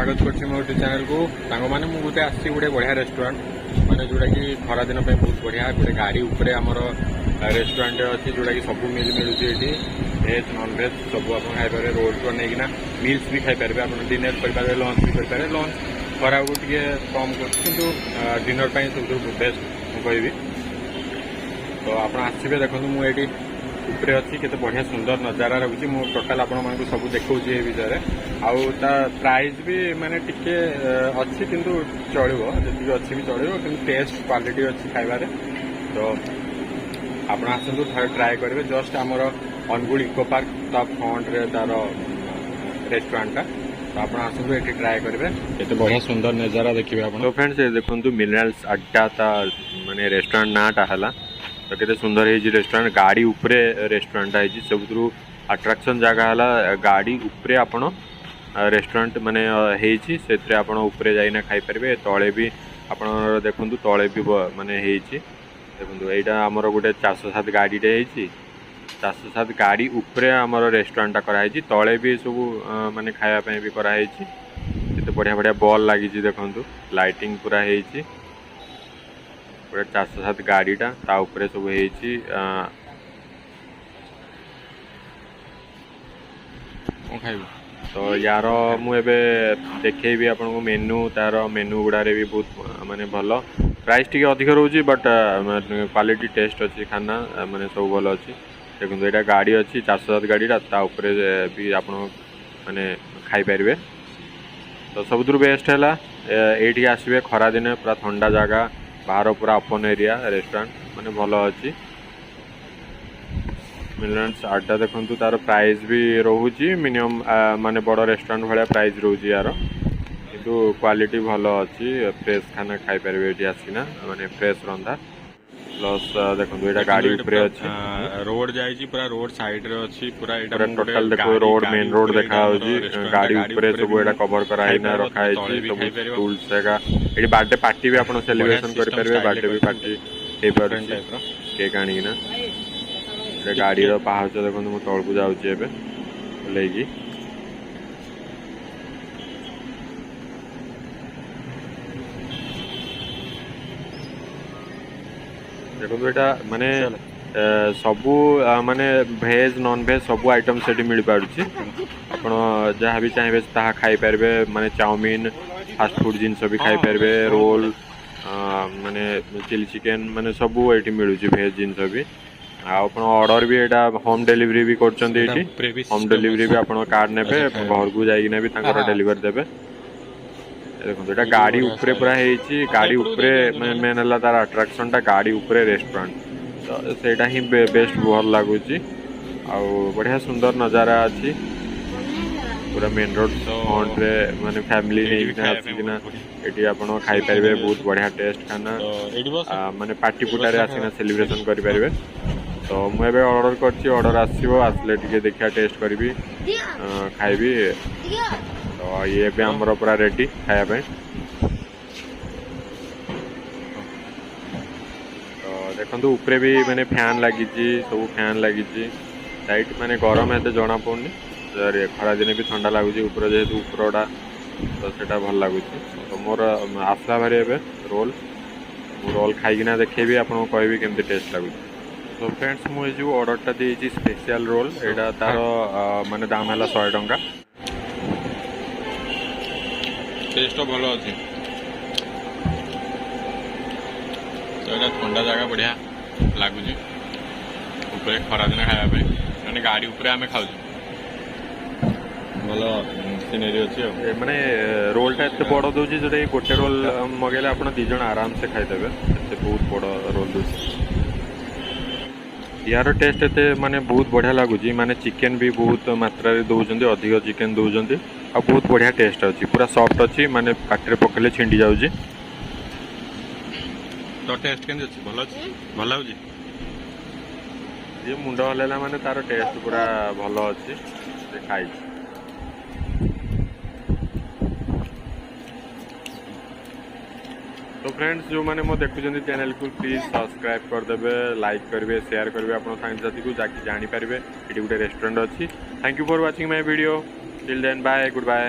स्वागत करछि मोर चैनल को सांग माने मु गोटे आसी गोटे बढ़िया रेस्टोरेंट माने जोड़ा कि खरा दिन पे बहुत बढ़िया गोटे गाड़ी ऊपर आमर रेस्टोरेंट अच्छी जोड़ा कि सब मिल मिलूँ ये भेज नॉन भेज सब आप खाईपारे रोड टू नहीं मिल्स भी खाईपारे आप डिनर करेंगे लंच भी करेंगे लंच खरा को टे कम कर डिनर पर सब बेस्ट मुझे कहबी तो आप आसवे देखो मुझे ऊपर अच्छी केते बढ़िया सुंदर नजारा रखुची मु टोटाल आपण मानक सब देखौची ए विषय रे आउ ता प्राइस भी माने टिके अच्छी किंतु चलिबो जति अच्छी भी चलिबो किंतु टेस्ट क्वालिटी अच्छी खाइबा रे तो आपण आसंतु थोड़ा ट्राई करेंगे जस्ट आमर अनुगुल इको पार्क ता फ्रंट रे तार रेस्टोरेंट तो आप आसतु ये ट्राए करेंगे ये बढ़िया सुंदर नजारा देखिए आप तो फ्रेंड्स ये देखो मिनरल्स अड्डा ता माने रेस्टोरेंट नाटा है तो केते सुंदर है रेस्टोरेंट गाड़ी उपरे रेस्टोरेंट है सब अट्राक्शन जगह है गाड़ी उपरे आपण रेस्टोरेंट माने हेची से आपण उपरे जाइना खाई पारे तले भी आपण देखु तले भी माने हेची देखु एटा हमर गोटे 407 गाड़ी टे हेची 407 गाड़ी उपरे हमर रेस्टोरेंट कराई तले भी सब माने खाया पे भी कराई केते बढ़िया बढ़िया बॉल लगी देखु लाइटिंग पूरा हेची 407 गाड़ीटा ता उपरे सब हेची तो यार मुझे देखी आपन को मेनू तार मेनू गुड़ारे भी बहुत माने भल प्राइस टी अधिक रोचे बट क्वालिटी टेस्ट अच्छी खाना माने सब भल अच्छी देखो यहाँ गाड़ी अच्छी 407 गाड़ीटा ता उपरे भी आप माने खाई पारे तो सब बेस्ट है ये आसवे खरा दिन पूरा ठंडा जगह बाहर पूरा ओपन एरिया रेस्टोरेंट माने भल अच्छी मिलरेंस आड्डा देखु तार प्राइस भी रोची मिनिमम माने बड़ रेस्टोरेंट भाया प्राइस रोची यार किंतु क्वालिटी भल अच्छी फ्रेश खाना खाई पारे ये आसिना माने फ्रेश रंधा प्लस देखो यहाँ गाड़ी ऊपर अच्छी रोड जाइए पूरा रोड साइड रे अच्छी पूरा टोटल देखो रोड मेन रोड देखा गाड़ी ऊपर सब यहाँ कवर कराइना रखा सब टूल्स ये बर्थडे पार्टी भी आप सेलिब्रेशन करेंगे बर्थडे भी पार्टी हो पारे केक आनिना गाड़ी पाहाच देखो मुझे तौल को जाऊँगी लेकिन देखो यहाँ माने सबू माने भेज नॉन भेज सबू आइटम से मिल पारुछि आपण जहाँ भी चाहिए ताहा खाई पारे माने चाउमीन फास्ट फूड जिनस भी खाई पारे रोल माने चिली चिकेन माने सबू ये मिलूँ भेज जिनस भी आप ऑर्डर भी यहाँ होम डिलीवरी भी कर होम डिलीवरी भी आप कार्ड ने घर को जाइना भी डिलीवर देवे देखो यहाँ गाड़ी उपरे पूरा है गाड़ी उपरे मेन है तार अट्राक्शन टा गाड़ी उपरे रेस्टोरेंट तो सेटा ही बेस्ट भल लगुच बढ़िया सुंदर नजारा अच्छी पूरा मेन रोड फ्रंट रे माने फैमिली आसिकिना ये आप खाई पारे बहुत बढ़िया टेस्ट खाना माने पार्टी पुटारे आसिना सेलिब्रेशन करें तो मुझे ऑर्डर करछि ऑर्डर आसले टिके देखा टेस्ट करी खाइबी तो ये भी आमर पूरा रेडी खायापे तो देखो ऊपर भी माने फैन लगी सब फैन लगी लाइट माने गरम एत जना पड़नी खरा दिन भी ठंडा लगुच ऊपर जेहेतु उपरटा तो सेटा भल लगुच तो मोर आसला भारी रोल रोल खाईकिना देखेबी आपको कहबी केमती टेस्ट लगुच तो फ्रेंड्स मुझे जो ऑर्डरटा देती स्पेशल रोल यहाँ तार माने दाम है 100 टंका टेस्ट भल अच्छे तो यहाँ ठंडा जगह बढ़िया लगुच ऊपर खरा दिन खायापे मैंने गाड़ी उपरे आम खाऊ भल सीनेरी अच्छी माने रोलटा एत बड़ दूसरी जोटा गोटे रोल मगेले आप दीज आराम से खाईदेवे बहुत बड़ रोल दूसरी यार टेस्ट एते माने बहुत बढ़िया लगुच माने चिकेन भी बहुत मात्रा रे दौरान अधिक चिकेन दौरान आ बहुत बढ़िया टेस्ट अच्छी पूरा सॉफ्ट अच्छी माने पाटे पकड़े छिंडी जाऊँगी तो टेस्ट केमती अच्छी भल अच्छी भल लगुच ये मुंड हल्ला माने तार टेस्ट पूरा भल अच्छी खाई तो फ्रेंड्स जो मैंने मो देखुं चैनल को प्लीज सब्सक्राइब करदे लाइक करेंगे शेयर करेंगे अपना सांगसाथी को जानी पारे ये गोटे रेस्टोरेंट अच्छी thank you for watching my video till then bye good bye.